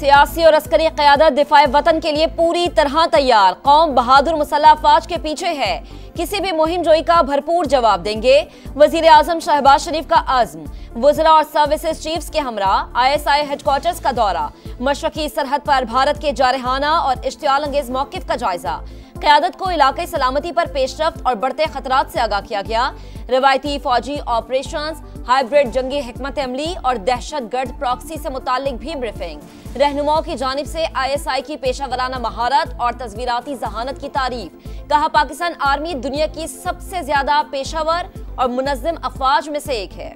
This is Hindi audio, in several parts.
सियासी और अस्करी क़यादत दिफाए वतन के लिए पूरी तरह तैयार। कौम बहादुर मुसल्लह अफवाज के पीछे है, किसी भी मुहिम जोई का भरपूर जवाब देंगे। वजीर आजम शहबाज शरीफ का आज़म। वज़रा और सर्विसेज चीफ्स के हमरा ISI हेडक्वार्टर्स का दौरा। मशरकी सरहद पर भारत के जारहाना और इश्तियाल अंगेज मौक़िफ़ का जायजा। क़यादत को इलाक़ाई सलामती पर पेशरफ्त और बढ़ते खतरात से आगाह किया गया। रवायती फौजी ऑपरेशंस, हाइब्रिड जंगी हिकमत अमली और दहशतगर्द प्रॉक्सी से मुतालिक भी ब्रीफिंग। रहनुमाओं की जानिब से ISI की पेशा वराना महारत और तस्वीराती जहानत की तारीफ। कहा, पाकिस्तान आर्मी दुनिया की सबसे ज्यादा पेशावर और मुनज़्ज़म अफवाज में से एक है।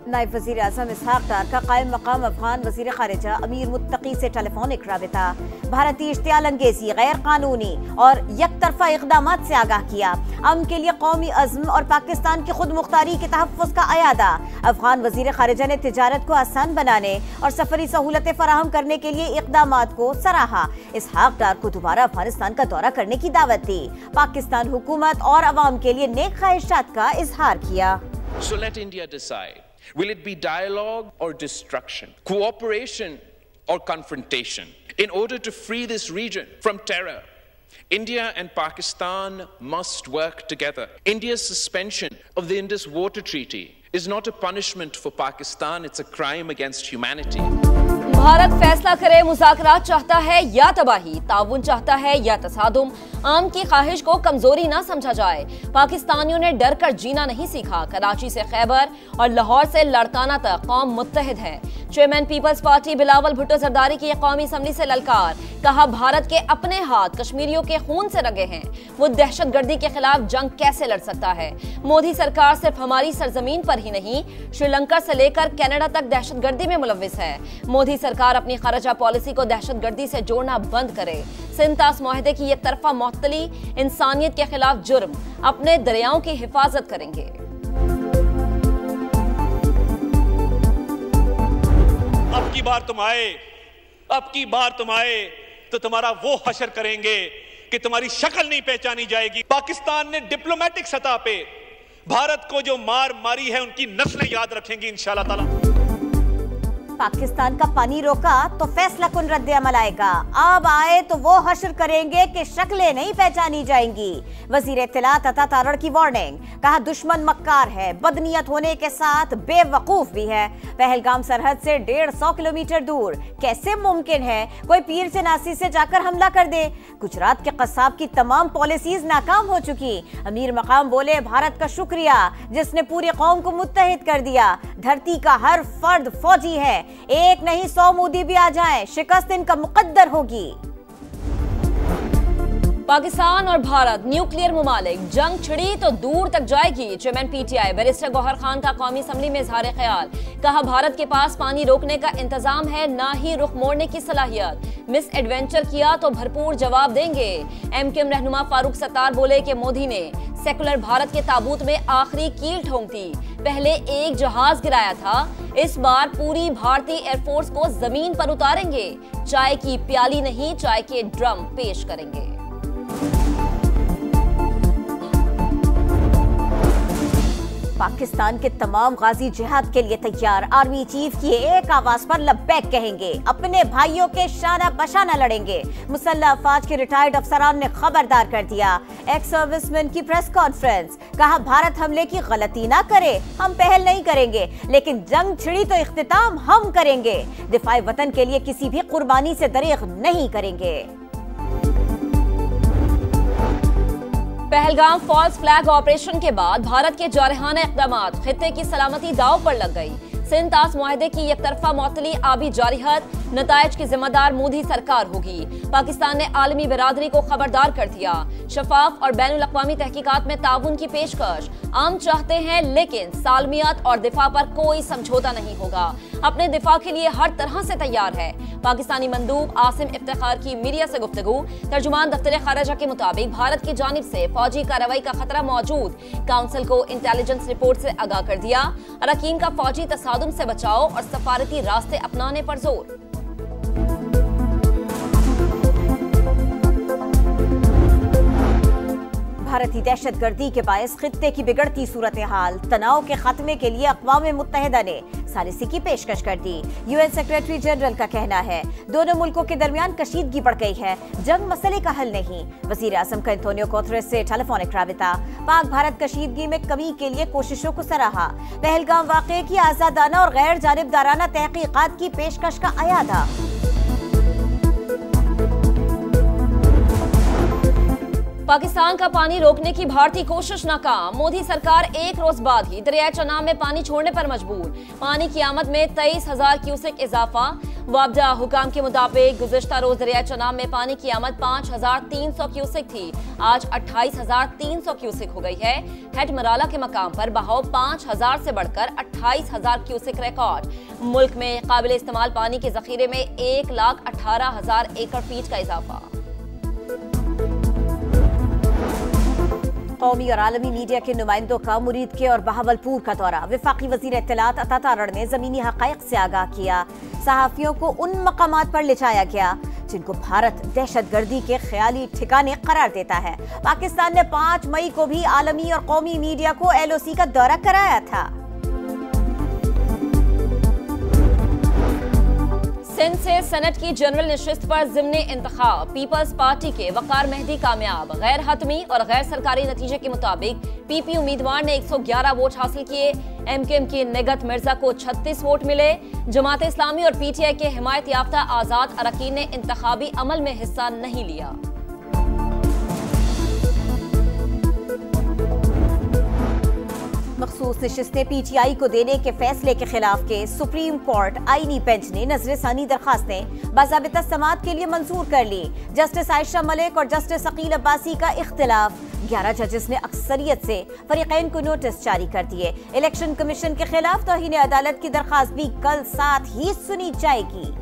नायब वज़ीर आज़म इसहाक डार का कायम मकाम अफगान वज़ीर ख़ारिजा अमीर मुत्तकी से टेलीफोनिक राबिता। भारतीय इश्तियाल अंगेजी, गैर कानूनी और यकतरफा इक़दामात से आगाह किया। अमन के लिए कौमी अज़्म और पाकिस्तान की खुद मुख्तारी के तहफ़्फ़ुज़ का अयादा। अफगान वज़ीर ख़ारिजा ने तिजारत को आसान बनाने और सफरी सहूलतें फराहम करने के लिए इक़दामात को सराहा। इसहाक डार को दोबारा अफगानिस्तान का दौरा करने की दावत दी। पाकिस्तान हुकूमत और अवाम के लिए नेक ख्वाहिशात का इजहार किया। So let India decide. Will it be dialogue or destruction? Cooperation or confrontation? In order to free this region from terror, India and Pakistan must work together. India's suspension of the Indus Water Treaty is not a punishment for Pakistan, it's a crime against humanity. Bharat फैसला करे, मुज़ाकरात चाहता है या तबाही, ताउन चाहता है या तसादुम। आम की ख्वाहिश को कमजोरी ना समझा जाए। पाकिस्तानियों ने डर कर जीना नहीं सीखा। कराची से खैबर और लाहौर से लड़काना तक कौम मुत्तहिद है। Chairman Peoples Party Bilawal Bhutto Zardari की कौमी असम्बली से ललकार। कहा, भारत के अपने हाथ कश्मीरियों के खून से रंगे हैं, वो दहशतगर्दी के खिलाफ जंग कैसे लड़ सकता है। मोदी सरकार सिर्फ हमारी सरजमीन पर ही नहीं, श्रीलंका से लेकर कनाडा तक दहशतगर्दी में मुलव्विस है। मोदी सरकार अपनी खारजा पॉलिसी को दहशतगर्दी से जोड़ना बंद करे। सिंतास मुआहदे की एक तरफा मुअत्तली इंसानियत के खिलाफ जुर्म। अपने दरियाओं की हिफाजत करेंगे। अब की बार तुम आए तो तुम्हारा वो हशर करेंगे कि तुम्हारी शक्ल नहीं पहचानी जाएगी। पाकिस्तान ने डिप्लोमेटिक सतह पे भारत को जो मार मारी है उनकी नस्लें याद रखेंगी इंशाअल्लाह ताला। पाकिस्तान का पानी रोका तो फैसला कुन रद्द अमल आएगा। अब आए तो वो हशर करेंगे कि शक्लें नहीं पहचानी जाएंगी। वजीर इत्तलात अता तारड़ की वार्निंग। कहा, दुश्मन मक्कार है, बदनीयत होने के साथ बेवकूफ भी है। पहलगाम सरहद से 150 किलोमीटर दूर कैसे मुमकिन है कोई पीर से नासी से जाकर हमला कर दे। गुजरात के कसाब की तमाम पॉलिसीज नाकाम हो चुकी। अमीर मकाम बोले, भारत का शुक्रिया जिसने पूरी कौम को मुत्तहिद कर दिया। धरती का हर फर्द फौजी है, एक नहीं 100 मोदी भी आ जाएं, शिकस्त इनका मुकद्दर होगी। पाकिस्तान और भारत न्यूक्लियर मुमालिक, जंग छिड़ी तो दूर तक जाएगी। Chairman PTI barrister Gohar Khan का कौमी असम्बली में इजहार ख्याल। कहा, भारत के पास पानी रोकने का इंतजाम है, ना ही रुख मोड़ने की सलाहियत। मिस एडवेंचर किया तो भरपूर जवाब देंगे। MKM रहनुमा फारूक सत्तार बोले कि मोदी ने सेकुलर भारत के ताबूत में आखिरी कील ठोंक दी। पहले एक जहाज गिराया था, इस बार पूरी भारतीय एयरफोर्स को जमीन पर उतारेंगे। चाय की प्याली नहीं, चाय के ड्रम पेश करेंगे। पाकिस्तान के तमाम गाजी जिहाद के लिए तैयार। आर्मी चीफ की एक आवाज पर लब्बैक कहेंगे। अपने भाइयों के शाना बशाना लड़ेंगे। मुसल्लह अफवाज के रिटायर्ड अफसरान ने खबरदार कर दिया। एक्स सर्विसमैन की प्रेस कॉन्फ्रेंस। कहा, भारत हमले की गलती ना करे, हम पहल नहीं करेंगे, लेकिन जंग छिड़ी तो इख्तिताम हम करेंगे। दिफाए वतन के लिए किसी भी कुर्बानी से दरेग नहीं करेंगे। पहलगाम फॉल्स फ्लैग ऑपरेशन के बाद भारत के जारहाना इक़दामात, खित्ते की सलामती दांव पर लग गई। सिंतास मुआहदे की एक तरफा मुअत्तली, आबी जारिहत, नताइज की जिम्मेदार मोदी सरकार होगी। पाकिस्तान ने आलमी बिरादरी को खबरदार कर दिया। शफाफ और बैनुल अक़वामी तहकीकात में ताउन की पेशकश। आम चाहते हैं, लेकिन सालमियत और दिफा पर कोई समझौता नहीं होगा। अपने दिफा के लिए हर तरह से तैयार है। पाकिस्तानी मंदूब आसिम इफ्तिखार की मीडिया से गुफ्तगू। तर्जुमान दफ्तर खारजा के मुताबिक भारत की जानिब से फौजी कार्रवाई का खतरा मौजूद। काउंसिल को इंटेलिजेंस रिपोर्ट से आगाह कर दिया। अरकान का फौजी तसादुम से बचाव और सफारती रास्ते अपनाने पर जोर। भारतीय दहशतगर्दी के बायस खित्ते की बिगड़ती सूरत हाल, तनाव के खात्मे के लिए अक़वाम मुत्तहिदा ने सालिसी की पेशकश कर दी। यूएन सेक्रेटरी जनरल का कहना है दोनों मुल्कों के दरमियान कशीदगी बढ़ गई है, जंग मसले का हल नहीं। वज़ीर आज़म का एंटोनियो गुतेरेस से टेलीफोनिक राबिता, पाक भारत कशीदगी में कमी के लिए कोशिशों को सराहा। पहलगाम वाक़े की आज़ादाना और गैर जानिबदाराना तहकीकात की पेशकश का अयादा। पाकिस्तान का पानी रोकने की भारतीय कोशिश नाकाम। मोदी सरकार एक रोज बाद ही दरिया चनाब में पानी छोड़ने पर मजबूर। पानी की आमद में 23,000 क्यूसेक इजाफा। वाबदा हुकाम के मुताबिक गुज़िश्ता रोज दरिया चनाब में पानी की आमद 5,300 क्यूसेक थी, आज 28,300 क्यूसेक हो गई है। हेड मराला के मकाम पर बहाव 5,000 से बढ़कर 28,000 क्यूसेक रिकॉर्ड। मुल्क में काबिल इस्तेमाल पानी के जखीरे में 1,18,000 एकड़ फीट का इजाफा। कौमी और आलमी मीडिया के नुमाइंदों का मुरीद के और बहावलपुर का दौरा। वफाकी वजीर इत्तलात अता तारड़ ने जमीनी हक़ाइक़ से आगाह किया। सहाफ़ियों को उन मकामात पर ले जाया गया जिनको भारत दहशतगर्दी के ख्याली ठिकाने करार देता है। पाकिस्तान ने 5 मई को भी आलमी और कौमी मीडिया को LOC का दौरा कराया था। सिंध से सेनेट की जनरल नशिस्त पर ज़िम्नी इंतखाब। पीपल्स पार्टी के वकार मेहदी कामयाब। गैर हतमी और गैर सरकारी नतीजे के मुताबिक PP उम्मीदवार ने 111 वोट हासिल किए। MKM की निगत मिर्जा को 36 वोट मिले। जमात इस्लामी और PTI के हिमायत याफ्ता आज़ाद अरकान ने इंतखाबी अमल में हिस्सा नहीं लिया। मखसूस नशिस्तें PTI को देने के फैसले के खिलाफ के सुप्रीम कोर्ट आईनी बेंच ने नजरसानी दरखास्तें बाज़ाबिता समाअत के लिए मंजूर कर ली। जस्टिस आयशा मलिक और जस्टिस अकील अब्बासी का इख्तिलाफ। 11 जजेस ने अक्सरियत से फरीकैन को नोटिस जारी कर दिए। इलेक्शन कमीशन के खिलाफ तौहीन अदालत की दरखास्त भी कल साथ ही सुनी जाएगी।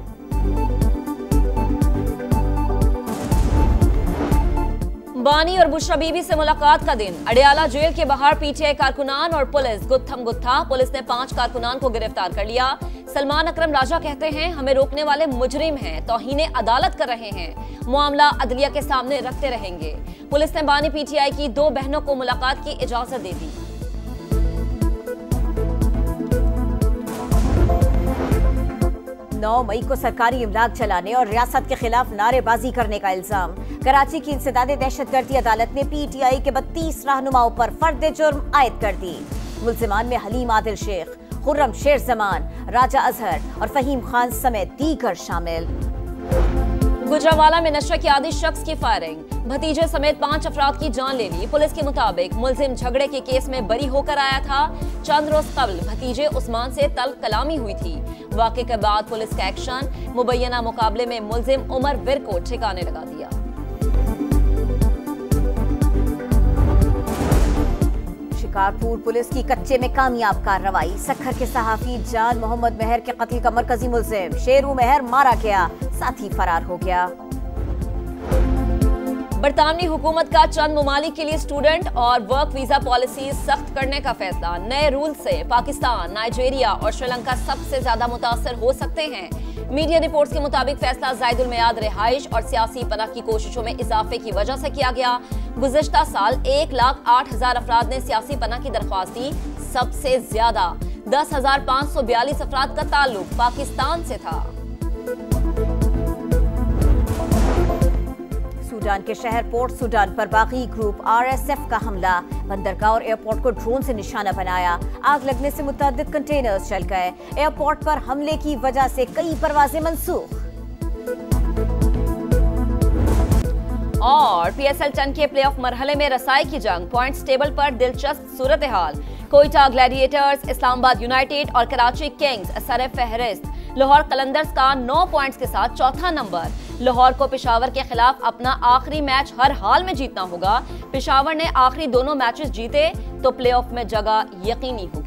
बानी और बुशरा बीबी से मुलाकात का दिन। अडियाला जेल के बाहर PTI कारकुनान और पुलिस गुत्थम गुत्था। पुलिस ने 5 कारकुनान को गिरफ्तार कर लिया। सलमान अकरम राजा कहते हैं हमें रोकने वाले मुजरिम हैं, तौहीन अदालत कर रहे हैं, मामला अदलिया के सामने रखते रहेंगे। पुलिस ने बानी PTI की 2 बहनों को मुलाकात की इजाजत दे दी। मई को सरकारी इमलाक चलाने और रियासत के खिलाफ नारेबाजी करने का इल्जाम। कराची की इंसदादे दहशतगर्दी अदालत ने PTI के 32 रहनुमाओं पर फर्द जुर्म आयद कर दी। मुल्जिमान में हलीम आदिल शेख, खुर्रम शेर जमान, राजा अजहर और फहीम खान समेत दीगर शामिल। गुजरावाला में नशे के आदी शख्स की फायरिंग। भतीजे समेत 5 अफराद की जान ले ली। पुलिस के मुताबिक मुलजिम झगड़े के केस में बरी होकर आया था। चंद रोज कबल भतीजे उस्मान से तल्ख कलामी हुई थी। वाक़े के बाद पुलिस का एक्शन। मुबैना मुकाबले में मुलजिम उमर विर को ठिकाने लगा दिया। शिकारपुर पुलिस की कच्चे में कामयाब कार्रवाई। सक्खर के सहाफी जान मोहम्मद मेहर के कत्ल का मरकजी मुलजिम शेरू मेहर मारा गया, साथी फरार हो गया। बरतानवी हुकूमत का चंद ममालिक के लिए स्टूडेंट और वर्क वीजा पॉलिसी सख्त करने का फैसला। नए रूल से पाकिस्तान, नाइजीरिया और श्रीलंका सबसे ज्यादा मुतासर हो सकते हैं। मीडिया रिपोर्ट्स के मुताबिक फैसला ज़ायदुल मियाद रिहाइश और सियासी पनाह की कोशिशों में इजाफे की वजह से किया गया। गुज़िश्ता साल 1,08,000 अफराद ने सियासी पनाह की दरख्वास्त दी। सबसे ज्यादा 10,542 अफराद का ताल्लुक पाकिस्तान से था। सूडान के शहर पोर्ट सूडान पर बागी ग्रुप RSF का हमला। बंदरगाह और एयरपोर्ट को ड्रोन से निशाना बनाया। आग लगने से मुतअद्दिद कंटेनर्स जल गए। एयरपोर्ट पर हमले की वजह से कई परवाजें मंसूख। और PSL 10 के प्लेऑफ मरहले में रसाई की जंग। पॉइंट्स टेबल पर दिलचस्प सूरत हाल। कोयटा ग्लैडिएटर्स, इस्लामाबाद यूनाइटेड और कराची किंग्स सर फहरिस्त। लाहौर कलंदर्स का 9 पॉइंट्स के साथ चौथा नंबर। लाहौर को पेशावर के खिलाफ अपना आखिरी मैच हर हाल में जीतना होगा। पेशावर ने आखिरी दोनों मैचेस जीते तो प्लेऑफ में जगह यकीनी होगी।